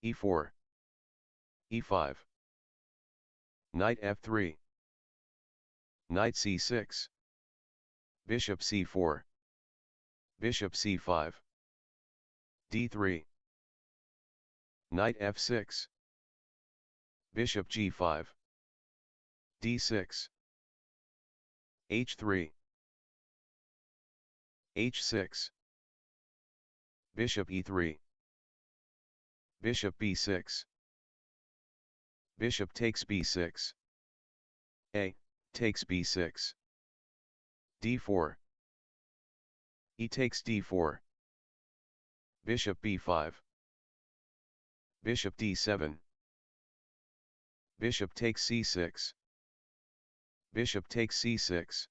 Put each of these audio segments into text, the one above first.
e4, e5, knight f3, knight c6, bishop c4, bishop c5, d3, knight f6, bishop g5, d6, h3, h6, bishop e3, bishop b6, bishop takes b6, a, takes b6, d4, e takes d4, bishop b5, bishop d7, bishop takes c6, bishop takes c6,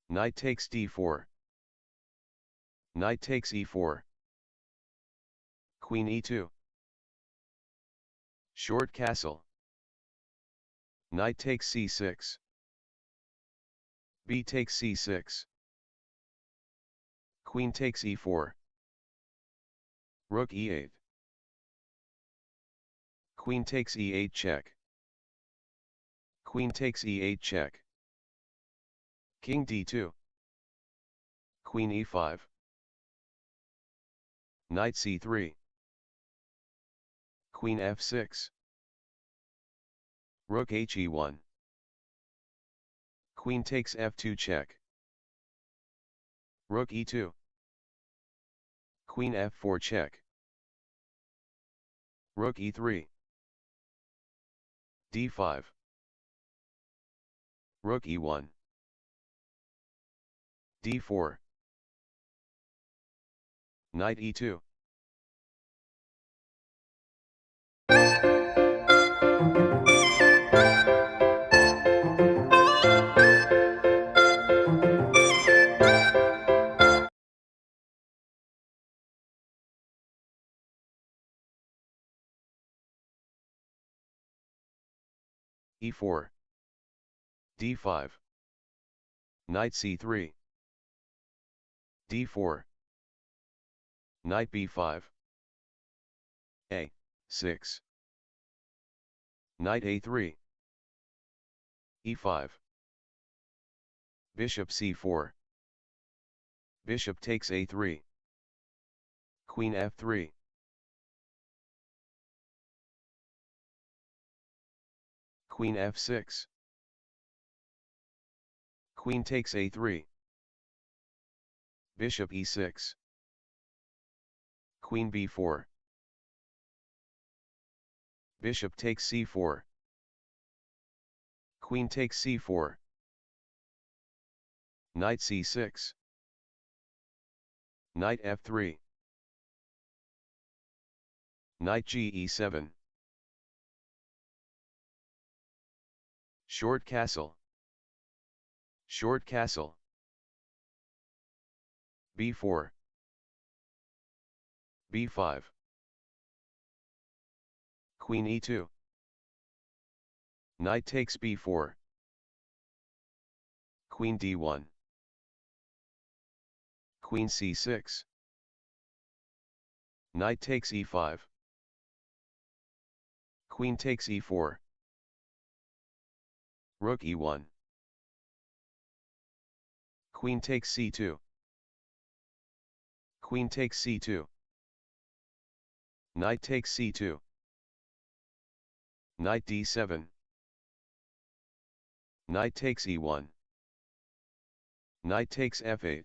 knight takes d4, knight takes e4, queen e2, short castle, knight takes c6, b takes c6, queen takes e4, rook e8, queen takes e8 check, queen takes e8 check, king d2, queen e5, knight c3, queen f6, rook he1, queen takes f2 check, rook e2, queen f4 check, rook e3, d5, rook e1, d4, knight e2. e4, d5, knight c3, d4, knight b5, a6, knight a3, e5, bishop c4, bishop takes a3, queen f3, queen f6, queen takes a3, bishop e6, queen b4, bishop takes c4, queen takes c4, knight c6, knight f3, knight ge7, short castle, short castle, b4, b5, queen e2, knight takes b4, queen d1, queen c6, knight takes e5, queen takes e4, rook e1, queen takes c2, queen takes c2, knight takes c2, knight d7, knight takes e1, knight takes f8,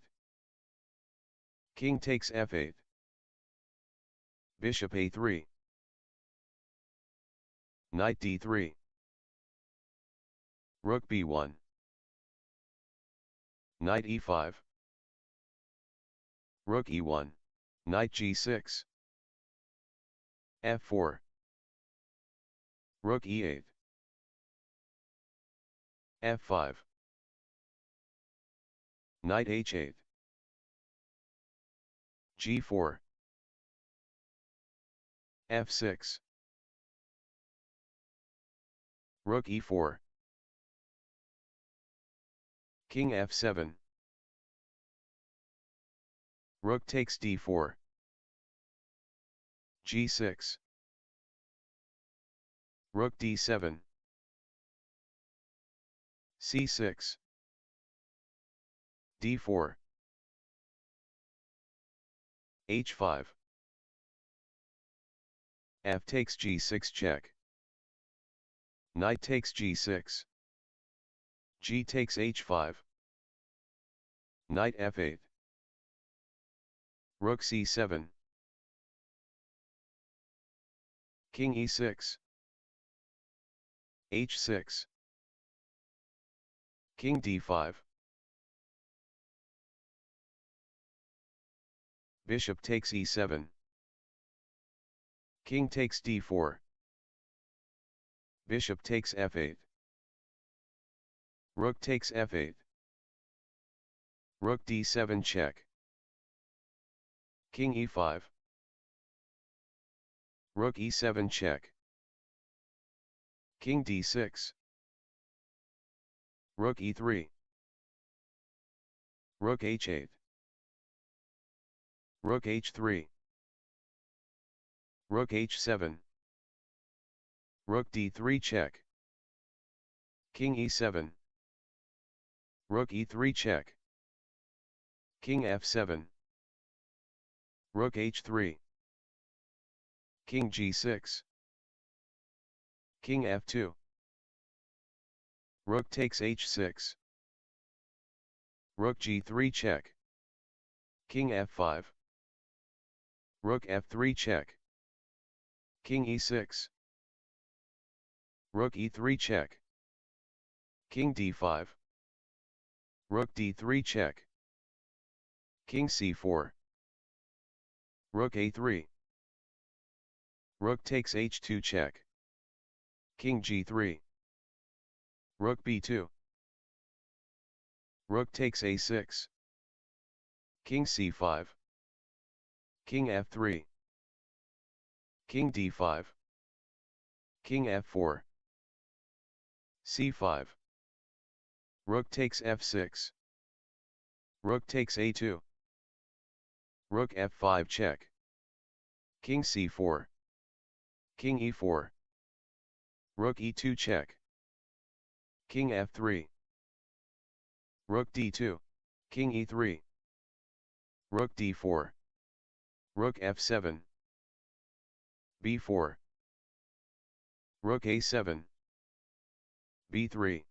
king takes f8, bishop a3, knight d3, rook b1, knight e5, rook e1, knight g6, f4, rook e8, f5, knight h8, g4, f6, rook e4, king f7, rook takes d4, G6. Rook D7. C6. D4. H5. F takes G6 check. Knight takes G6. G takes H5. Knight F8. Rook C7. King E6. H6. King D5. Bishop takes E7. King takes D4. Bishop takes F8. Rook takes F8. Rook D7 check. King E5. Rook E7 check. King D6. Rook E3. Rook H8. Rook H3. Rook H7. Rook D3 check. King E7. Rook E3 check. King F7. Rook H3. King G6. King F2. Rook takes H6. Rook G3 check. King F5. Rook F3 check. King E6. Rook E3 check. King D5. Rook D3 check. King C4. Rook A3. Rook takes H2 check. King G3. Rook B2. Rook takes A6. King C5. King F3. King D5. King F4. C5. Rook takes F6. Rook takes A2. Rook F5 check. King C4. King E4. Rook E2 check. King F3. Rook D2. King E3. Rook D4. Rook F7. B4. Rook A7. B3.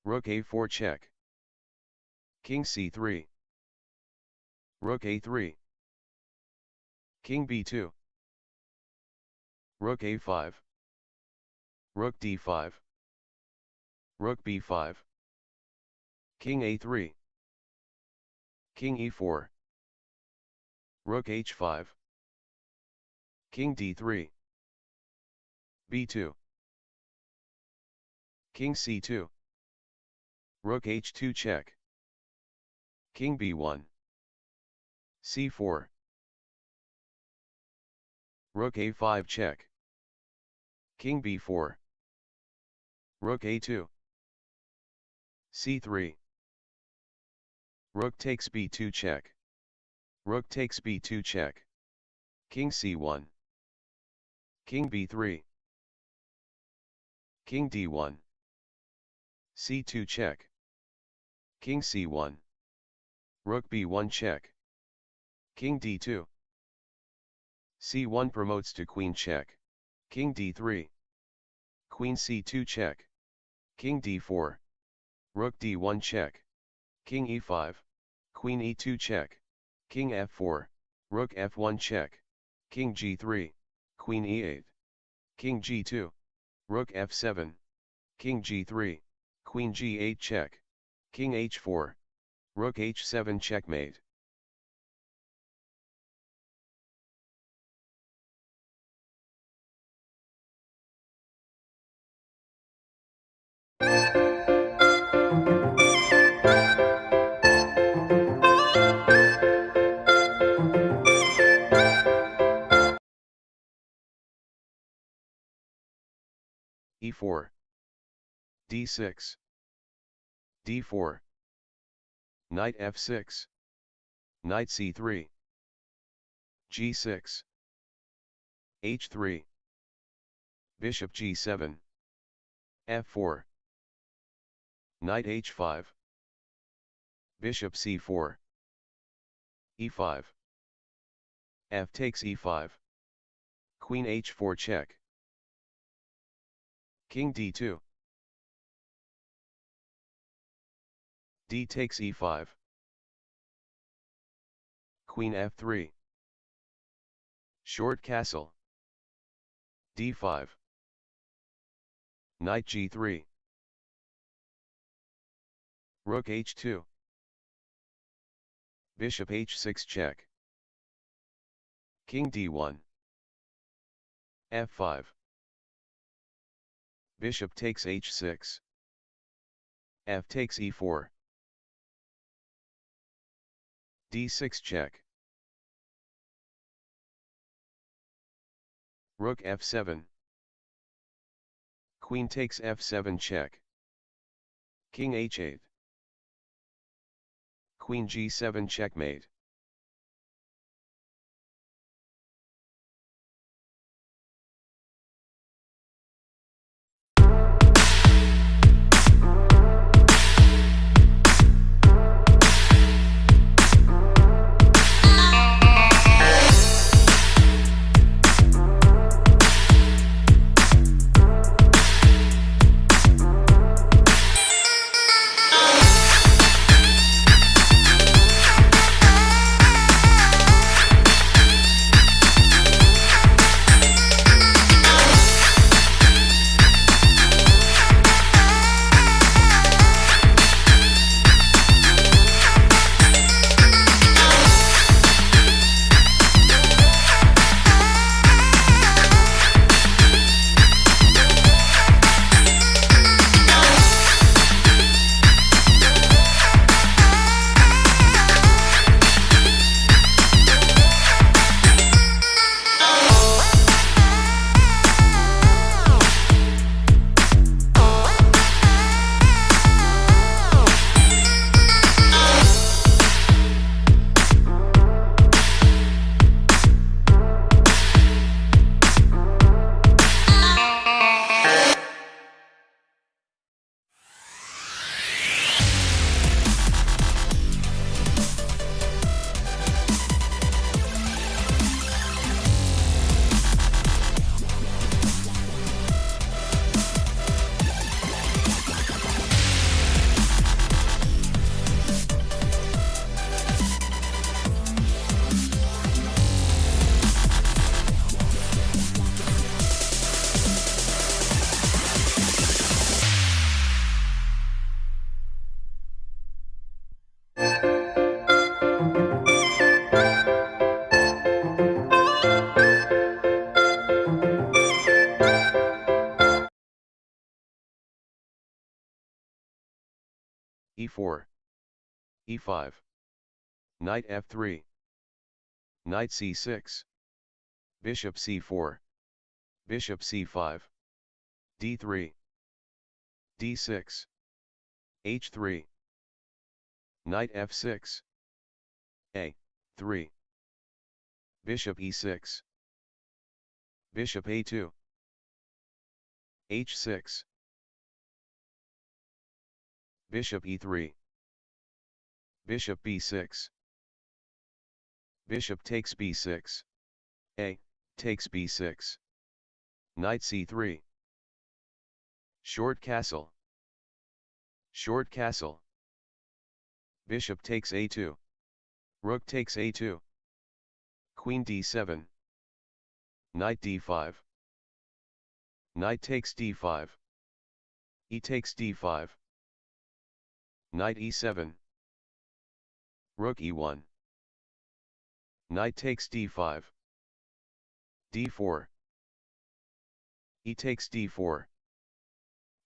Rook A4 check. King C3. Rook A3. King B2. Rook A5. Rook D5. Rook B5. King A3. King E4. Rook H5. King D3. B2. King C2. Rook H2 check. King B1. C4. Rook A5 check. King B4. Rook A2. C3. Rook takes B2 check. Rook takes B2 check. King C1. King B3. King D1. C2 check. King C1. Rook B1 check. King D2. C1 promotes to Queen check. King D3. Queen C2 check. King D4. Rook D1 check. King E5. Queen E2 check. King F4. Rook F1 check. King G3. Queen E8. King G2. Rook F7. King G3. Queen G8 check. King H4. Rook H7 checkmate. E4. D6. D4. Knight F6. Knight C3. G6. h3. Bishop g7. f4. Knight h5. Bishop c4. e5. F takes e5. Queen h4 check. King d2. D takes e5. Queen f3. Short castle. d5. Knight g3. Rook h2. Bishop h6 check. King d1. f5. Bishop takes h6. F takes e4. d6 check. Rook f7. Queen takes f7 check. King h8. Queen g7 checkmate. e4. e5. Knight f3. Knight c6. Bishop c4. Bishop c5. d3. d6. h3. Knight f6. a3. Bishop e6. Bishop a2. h6. Bishop e3. Bishop b6. Bishop takes b6. A takes b6. Knight c3. Short castle. Short castle. Bishop takes a2. Rook takes a2. Queen d7. Knight d5. Knight takes d5. E takes d5. Knight e7. Rook e1. Knight takes d5. d4. E takes d4.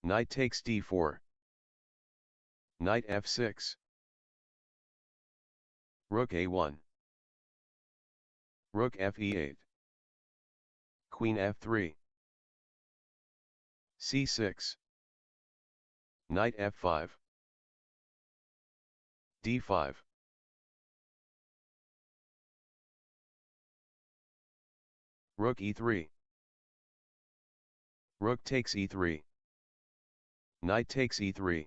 Knight takes d4. Knight f6. Rook a1. Rook fe8. Queen f3. c6. Knight f5. d5. Rook e3. Rook takes e3. Knight takes e3.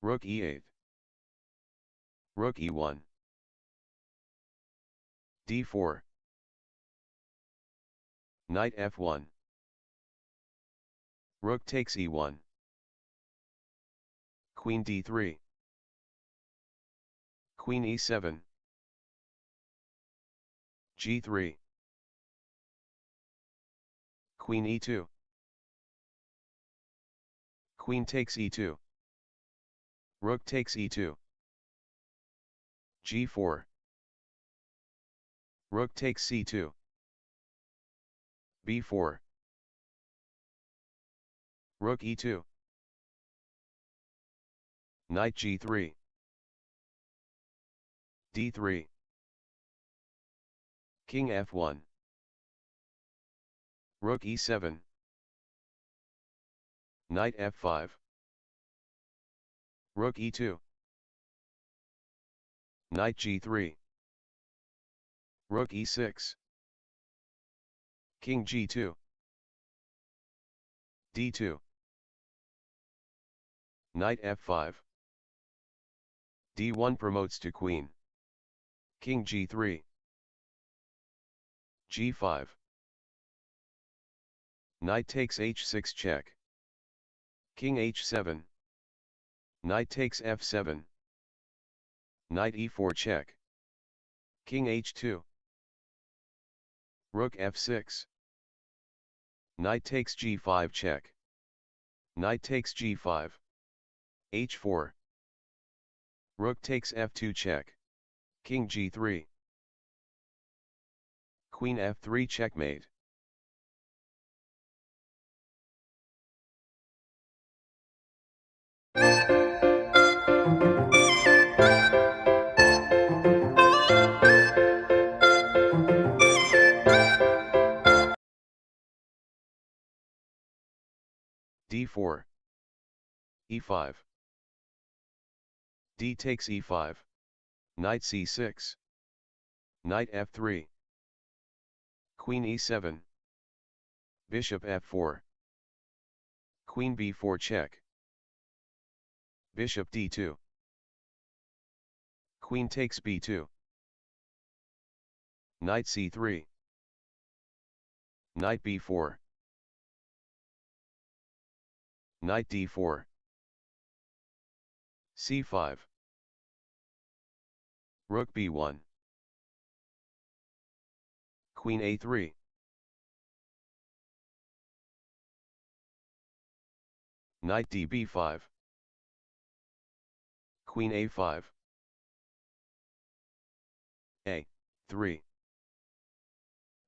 Rook e8. Rook e1. d4. Knight f1. Rook takes e1. Queen d3. Queen e7. g3. Queen e2. Queen takes e2. Rook takes e2. g4. Rook takes c2. b4. Rook e2. Knight g3. d3. King f1. Rook e7. Knight f5. Rook e2. Knight g3. Rook e6. King g2. d2. Knight f5. d1 promotes to queen. King g3. g5. Knight takes h6 check. King h7. Knight takes f7. Knight e4 check. King h2. Rook f6. Knight takes g5 check. Knight takes g5. h4. Rook takes f2 check. King g3. Queen f3 checkmate. d4. e5. d takes e5. Knight c6. Knight f3. Queen e7. Bishop f4. Queen b4 check. Bishop d2. Queen takes b2. Knight c3. Knight b4. Knight d4. c5. Rook b1. Queen a3. Knight db5. Queen a5. a3.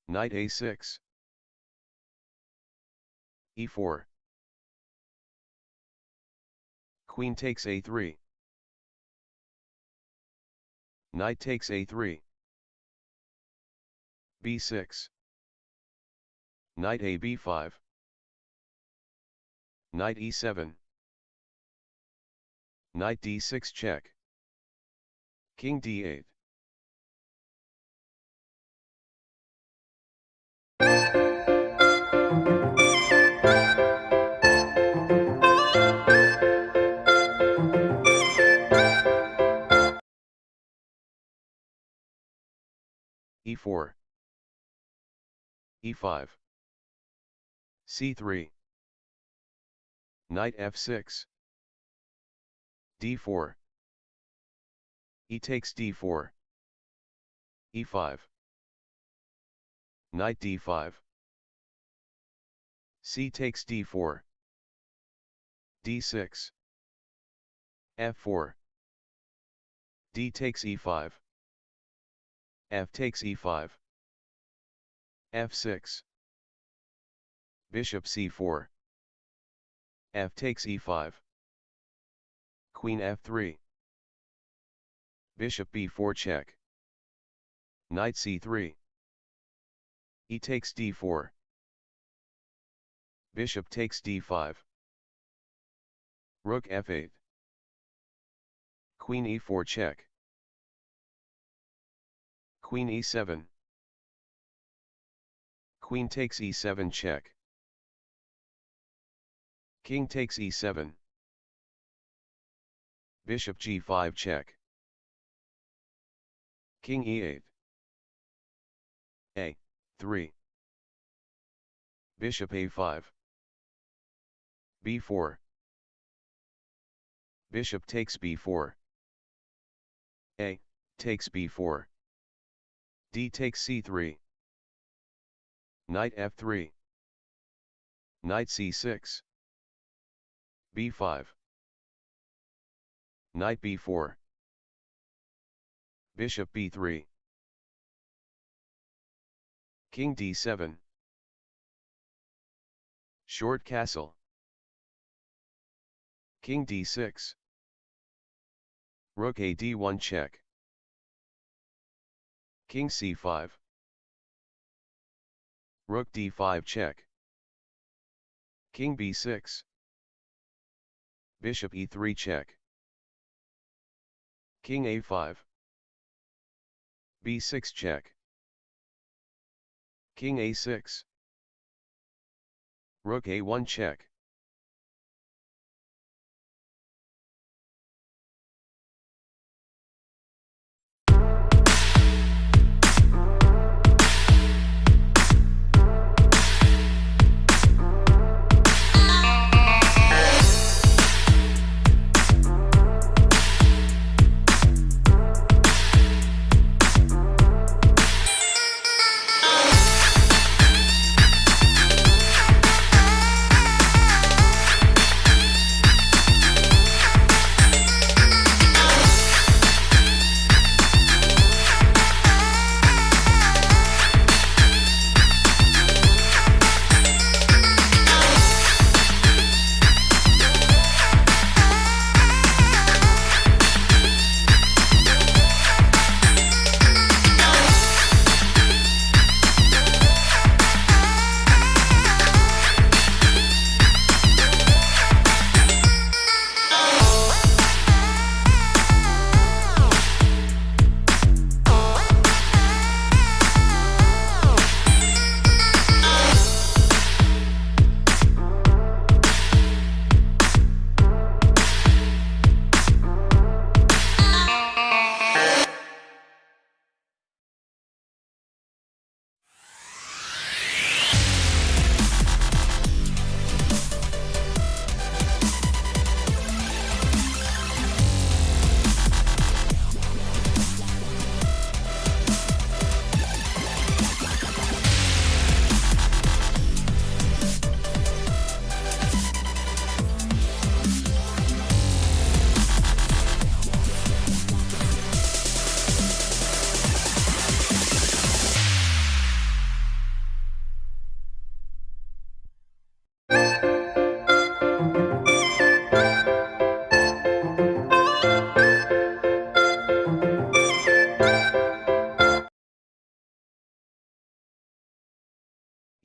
Knight a6. e4. Queen takes a3. Knight takes a3. b6. Knight a b5. Knight e7. Knight d6 check. King d8. e4. e5. c3. Knight f6. d4. E takes d4. e5. Knight d5. C takes d4. d6. f4. D takes e5. F takes e5. f6. Bishop c4. F takes e5. Queen f3. Bishop b4 check. Knight c3. E takes d4. Bishop takes d5. Rook f8. Queen e4 check. Queen e7. Queen takes e7 check. King takes e7. Bishop g5 check. King e8. a3. Bishop a5. b4. Bishop takes b4. A takes b4. D takes c3. Knight f3. Knight c6. b5. Knight b4. Bishop b3. King d7. Short castle. King d6. Rook a d1 check. King c5. Rook d5 check. King b6. Bishop e3 check. King a5. b6 check. King a6. Rook a1 check.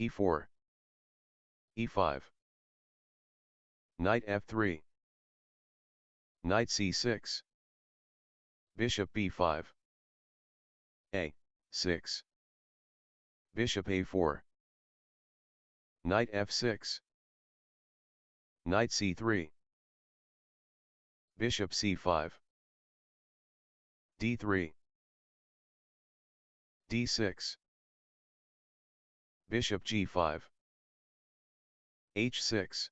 e4. e5. Knight f3. Knight c6. Bishop b5. a6. Bishop a4. Knight f6. Knight c3. Bishop c5. d3. d6. Bishop g5. h6.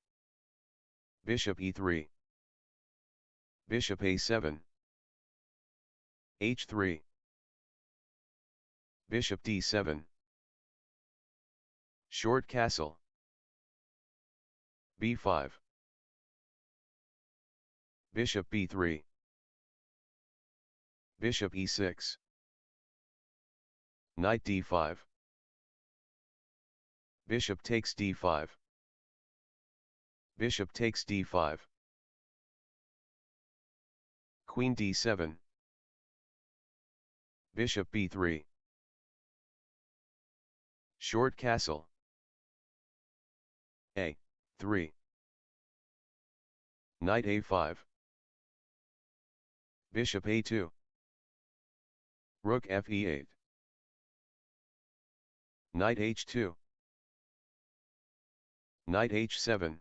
Bishop e3. Bishop a7. h3. Bishop d7. Short castle. b5. Bishop b3. Bishop e6. Knight d5. Bishop takes d5. Bishop takes d5. Queen d7. Bishop b3. Short castle. a3. Knight a5. Bishop a2. Rook f e8. Knight h2. Knight h7.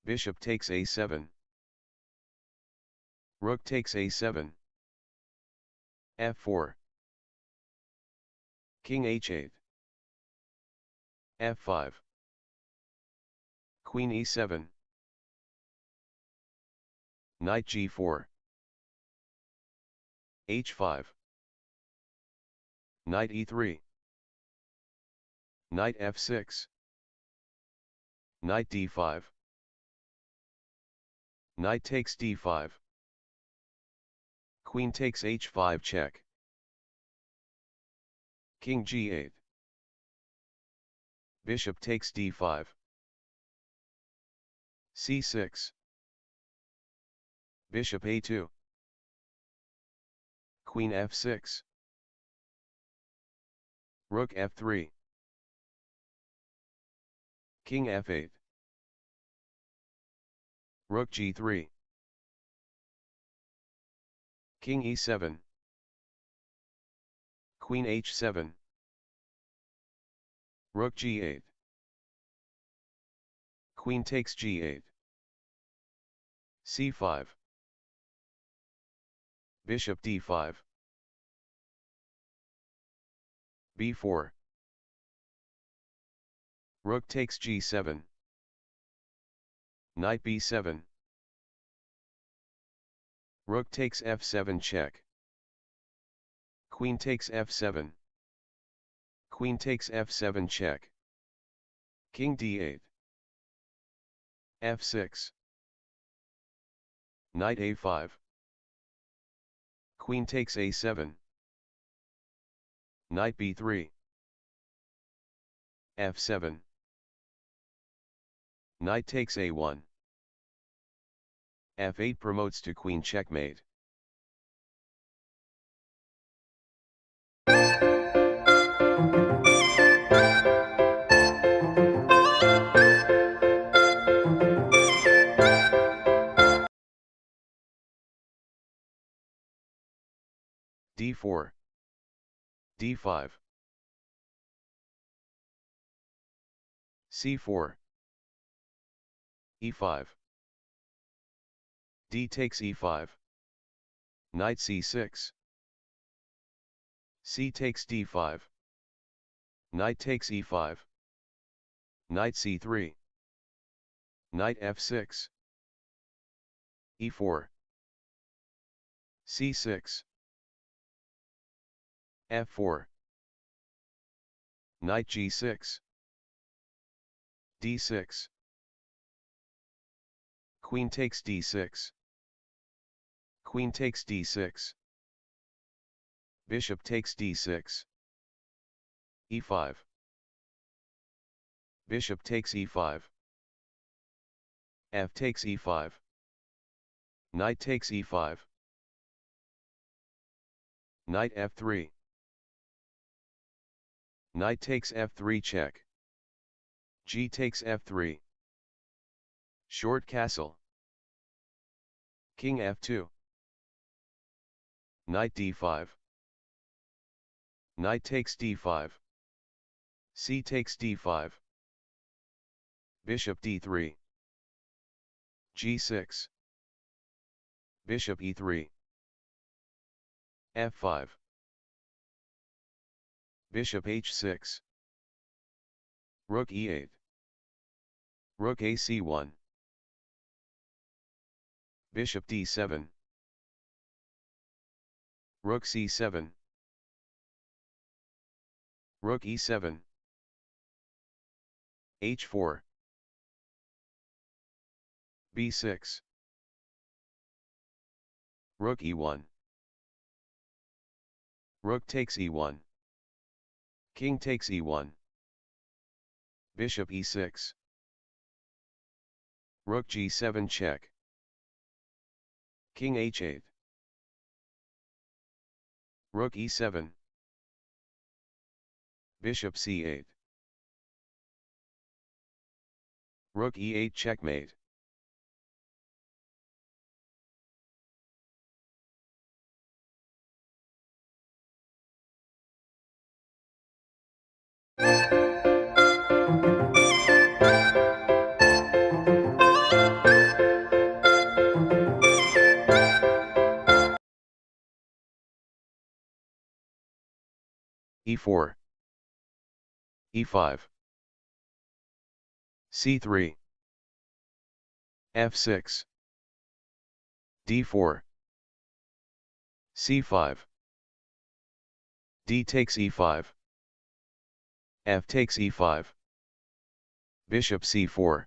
Bishop takes a7. Rook takes a7. f4. King h8. f5. Queen e7. Knight g4. h5. Knight e3. Knight f6. Knight d5. Knight takes d5. Queen takes h5 check. King g8. Bishop takes d5. c6. Bishop a2. Queen f6. Rook f3. King f8. Rook g3. King e7. Queen h7. Rook g8. Queen takes g8. c5. Bishop d5. b4. Rook takes g7. Knight b7. Rook takes f7 check. Queen takes f7. Queen takes f7 check. King d8. f6. Knight a5. Queen takes a7. Knight b3. f7. Knight takes a1. f8 promotes to queen checkmate. d4. d5. c4. e5. d takes e5. Knight c6. c takes d5. Knight takes e5. Knight c3. Knight f6. e4. c6. f4. Knight g6. d6. Queen takes d6. Queen takes d6. Bishop takes d6. e5. Bishop takes e5. f takes e5. Knight takes e5. Knight f3. Knight takes f3 check. G takes f3. Short castle. King f2. Knight d5. Knight takes d5. C takes d5. Bishop d3. g6. Bishop e3. f5. Bishop h6. Rook e8. Rook ac1. Bishop d7. Rook c7. Rook e7. h4. b6. Rook e1. Rook takes e1. King takes e1. Bishop e6. Rook g7 check. King h8. Rook e7. Bishop c8. Rook e8 checkmate. e4, e5, c3, f6, d4, c5, d takes e5, f takes e5, bishop c4,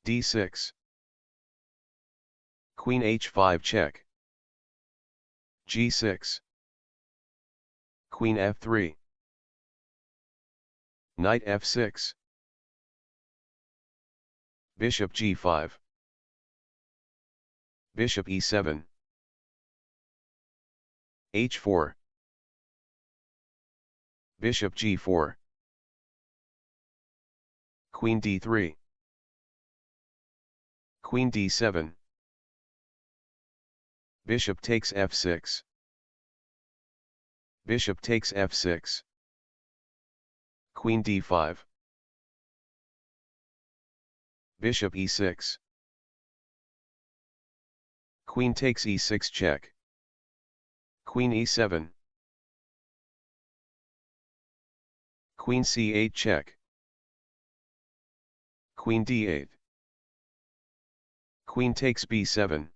d6, queen h5 check, g6, queen f3, knight f6, bishop g5, bishop e7, h4, bishop g4, queen d3, queen d7, bishop takes f6, bishop takes f6, queen d5, bishop e6, queen takes e6 check, queen e7, queen c8 check, queen d8, queen takes b7,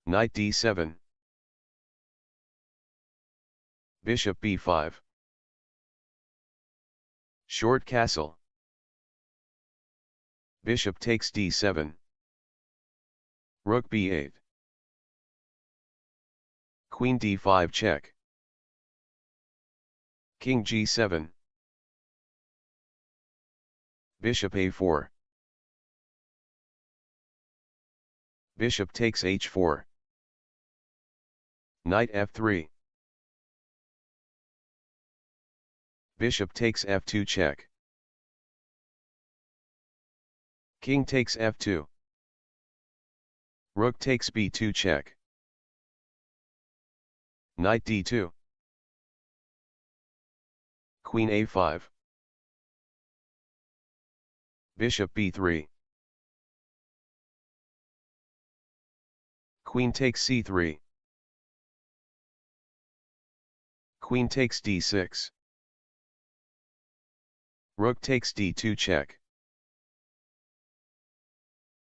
knight d7, bishop b5, short castle, bishop takes d7, rook b8, queen d5 check, king g7, bishop a4, bishop takes h4, knight f3, bishop takes f2 check, king takes f2, rook takes b2 check, knight d2, queen a5, bishop b3, queen takes c3, queen takes d6, rook takes d2 check,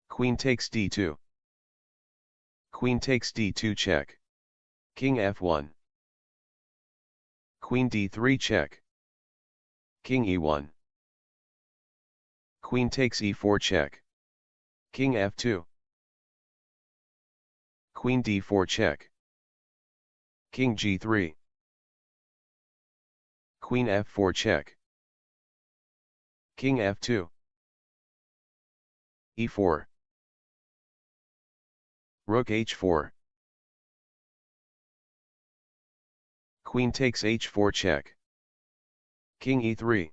queen takes d2, queen takes d2 check, king f1, queen d3 check, king e1, queen takes e4 check, king f2, queen d4 check, king g3, queen f4 check, king f2, e4, rook h4, queen takes h4 check, king e3,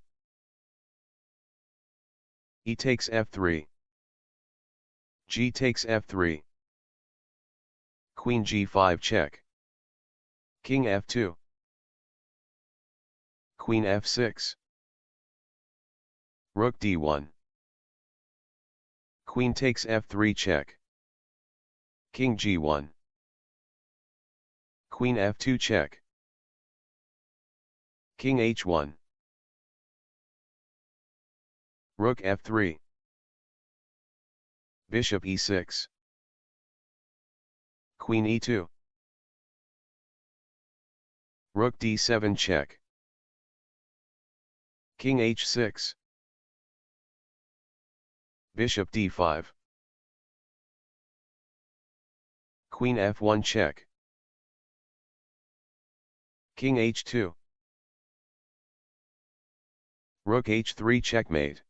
e takes f3, g takes f3, queen g5 check, king f2, queen f6, rook d1, queen takes f3 check, king g1, queen f2 check, king h1, rook f3, bishop e6, queen e2, rook d7 check, king h6, bishop d5, queen f1 check, king h2, rook h3 checkmate.